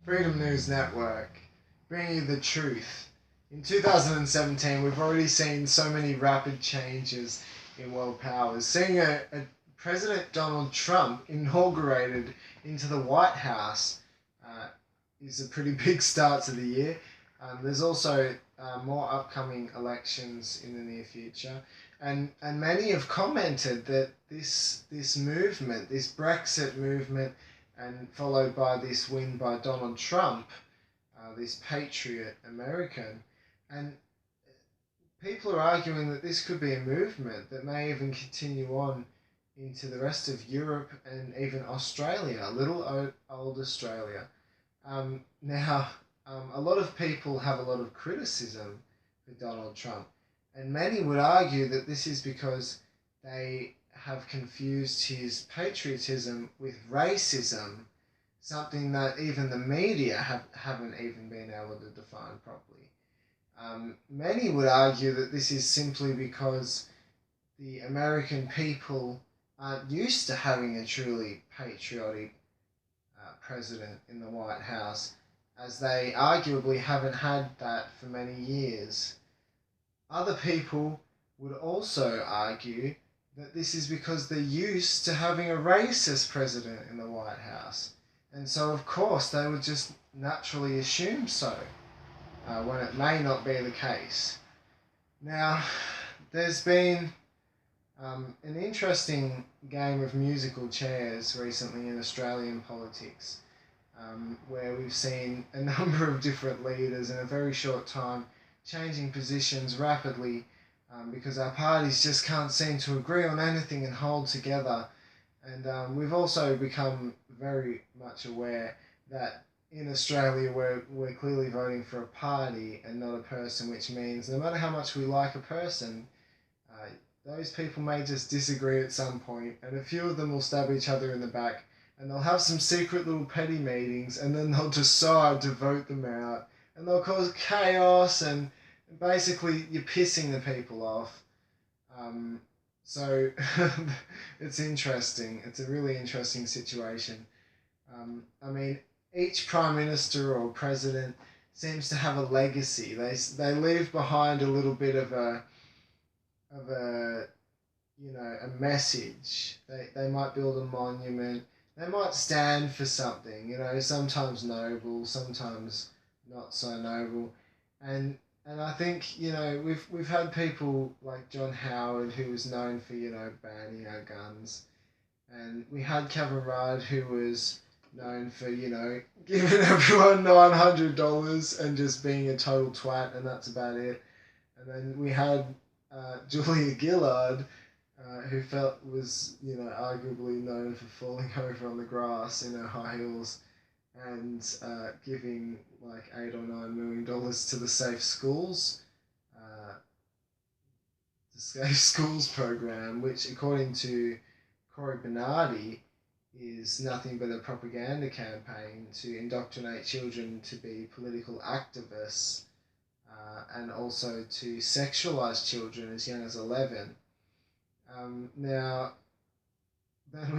Freedom News Network, bringing you the truth. In 2017, we've already seen so many rapid changes in world powers. Seeing a President Donald Trump inaugurated into the White House is a pretty big start to the year. There's also more upcoming elections in the near future. And many have commented that this movement, this Brexit movement, and followed by this win by Donald Trump, this patriot American, and people are arguing that this could be a movement that may even continue on into the rest of Europe and even Australia, little old Australia. A lot of people have a lot of criticism for Donald Trump, and many would argue that this is because they have confused his patriotism with racism, something that even the media haven't even been able to define properly. Many would argue that this is simply because the American people aren't used to having a truly patriotic president in the White House, as they arguably haven't had that for many years. Other people would also argue that this is because they're used to having a racist president in the White House. And so, of course, they would just naturally assume so, when it may not be the case. Now, there's been an interesting game of musical chairs recently in Australian politics, where we've seen a number of different leaders in a very short time changing positions rapidly, because our parties just can't seem to agree on anything and hold together. And we've also become very much aware that in Australia we're clearly voting for a party and not a person, which means no matter how much we like a person, those people may just disagree at some point, and a few of them will stab each other in the back, and they'll have some secret little petty meetings, and then they'll decide to vote them out, and they'll cause chaos, and basically you're pissing the people off. So it's interesting. It's a really interesting situation. I mean, each prime minister or president seems to have a legacy. They leave behind a little bit of a a message. They might build a monument. They might stand for something. Sometimes noble, sometimes not so noble, and I think we've had people like John Howard, who was known for banning our guns, and we had Kevin Rudd, who was known for giving everyone $900 and just being a total twat, and that's about it. And then we had Julia Gillard, who was arguably known for falling over on the grass in her high heels and giving like $8 or $9 million to the Safe Schools program, which, according to Cory Bernardi, is nothing but a propaganda campaign to indoctrinate children to be political activists, and also to sexualize children as young as 11. Now, then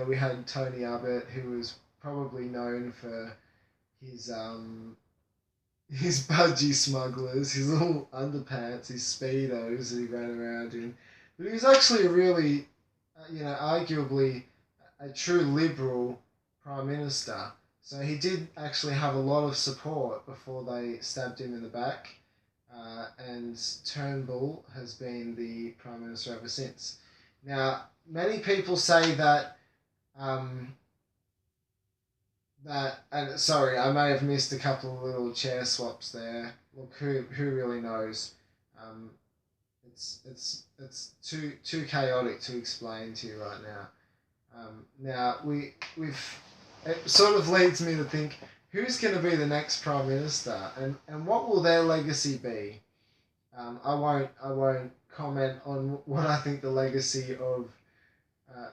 we had Tony Abbott, who was probably known for his budgie smugglers, his little underpants, his speedos that he ran around in. But he was actually a really, arguably a true liberal prime minister. So he did actually have a lot of support before they stabbed him in the back. And Turnbull has been the prime minister ever since. Now, many people say that and sorry, I may have missed a couple of little chair swaps there. Look, who really knows? It's too chaotic to explain to you right now. Now it sort of leads me to think, who's going to be the next prime minister, and what will their legacy be? I won't comment on what I think the legacy of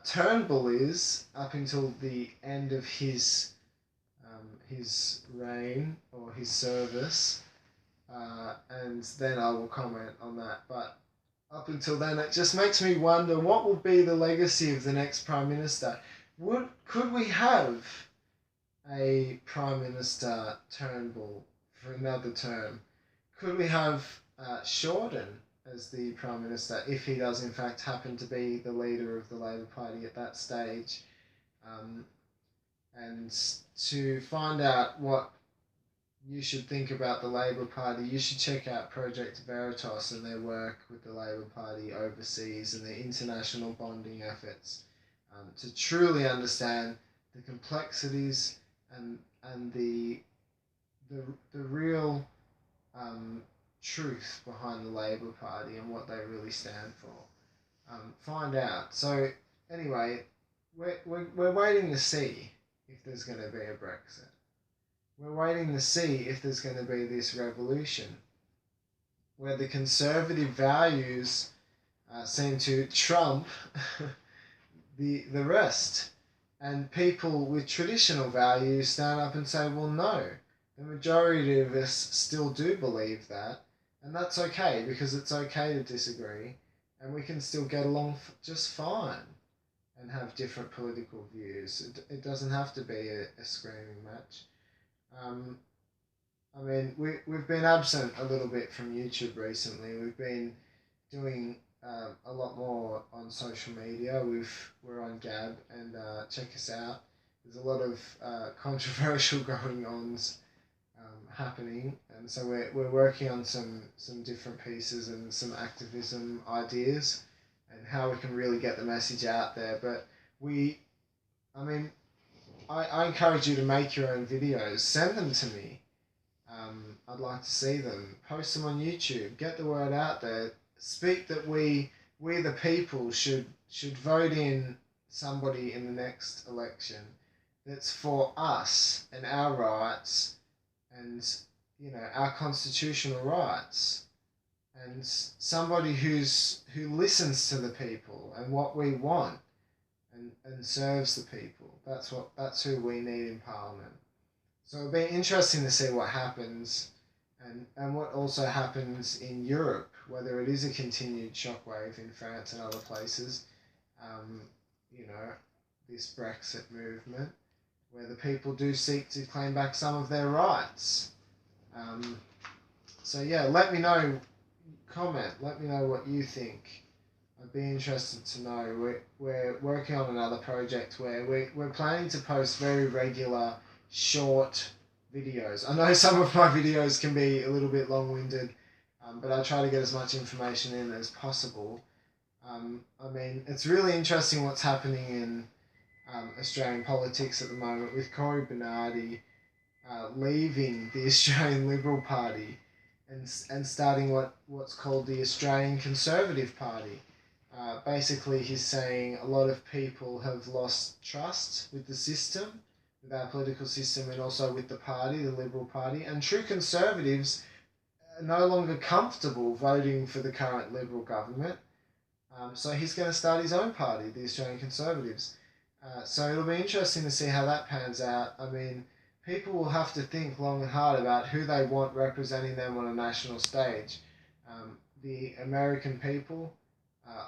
Turnbull is up until the end of his reign or his service, and then I will comment on that. But up until then, it just makes me wonder, what will be the legacy of the next prime minister? Could we have a Prime Minister Turnbull for another term? Could we have Shorten as the Prime Minister if he does in fact happen to be the leader of the Labour Party at that stage? Um, and to find out what you should think about the Labour Party, you should check out Project Veritas and their work with the Labour Party overseas and their international bonding efforts, to truly understand the complexities and the real um, truth behind the Labour Party and what they really stand for. Find out. So anyway, we're waiting to see if there's going to be a Brexit. We're waiting to see if there's going to be this revolution where the conservative values seem to trump the rest. And people with traditional values stand up and say, well, no, the majority of us still do believe that. And that's okay, because it's okay to disagree. And we can still get along just fine and have different political views. It doesn't have to be a screaming match. I mean, we've been absent a little bit from YouTube recently. We've been doing a lot more on social media. We're on Gab, and check us out. There's a lot of controversial going ons happening, and so we're working on some different pieces and some activism ideas and how we can really get the message out there. But I mean, I encourage you to make your own videos. Send them to me. I'd like to see them. Post them on YouTube. Get the word out there. Speak that we the people should vote in somebody in the next election that's for us and our rights and our constitutional rights, and somebody who listens to the people and what we want and serves the people. That's who we need in Parliament. So it'll be interesting to see what happens and what also happens in Europe, whether it is a continued shockwave in France and other places, this Brexit movement, where the people do seek to claim back some of their rights. So yeah, let me know, comment, let me know what you think. I'd be interested to know. We're working on another project where we're planning to post very regular, short videos. I know some of my videos can be a little bit long-winded, but I try to get as much information in as possible. I mean, it's really interesting what's happening in Australian politics at the moment with Cory Bernardi leaving the Australian Liberal Party and starting what's called the Australian Conservative Party. Basically, he's saying a lot of people have lost trust with the system, with our political system, and also with the party, the Liberal Party. And true conservatives are no longer comfortable voting for the current Liberal government. So he's going to start his own party, the Australian Conservatives. So it'll be interesting to see how that pans out. I mean, people will have to think long and hard about who they want representing them on a national stage. The American people,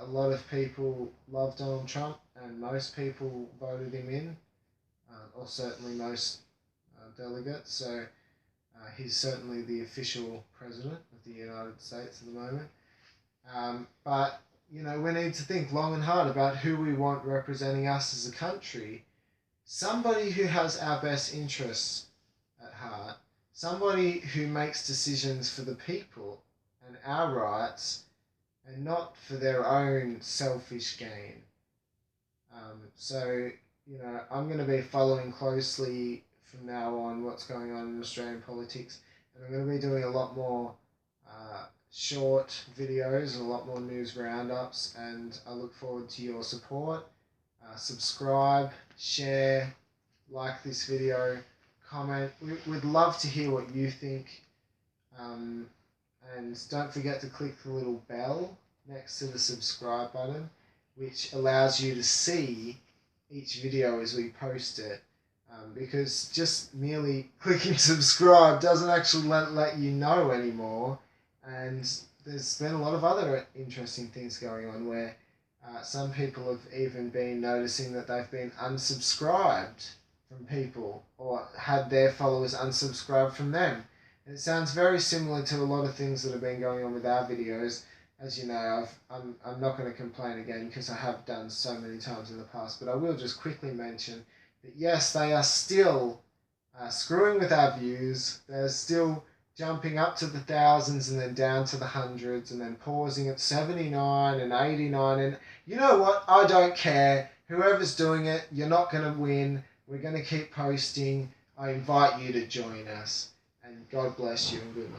a lot of people love Donald Trump, and most people voted him in, or certainly most delegates. So he's certainly the official president of the United States at the moment. But we need to think long and hard about who we want representing us as a country. Somebody who has our best interests at heart. Somebody who makes decisions for the people and our rights, and not for their own selfish gain. So, I'm going to be following closely from now on what's going on in Australian politics, and I'm going to be doing a lot more short videos and a lot more news roundups, and I look forward to your support. Subscribe, share, like this video, comment. We'd love to hear what you think. And don't forget to click the little bell next to the subscribe button, which allows you to see each video as we post it. Because just merely clicking subscribe doesn't actually let you know anymore. And there's been a lot of other interesting things going on where some people have even been noticing that they've been unsubscribed from people or had their followers unsubscribe from them. And it sounds very similar to a lot of things that have been going on with our videos. As you know, I'm not going to complain again because I have done so many times in the past, but I will just quickly mention that yes, they are still screwing with our views. They're still jumping up to the thousands and then down to the hundreds and then pausing at 79 and 89. And you know what? I don't care. Whoever's doing it, you're not going to win. We're going to keep posting. I invite you to join us. And God bless you and good night.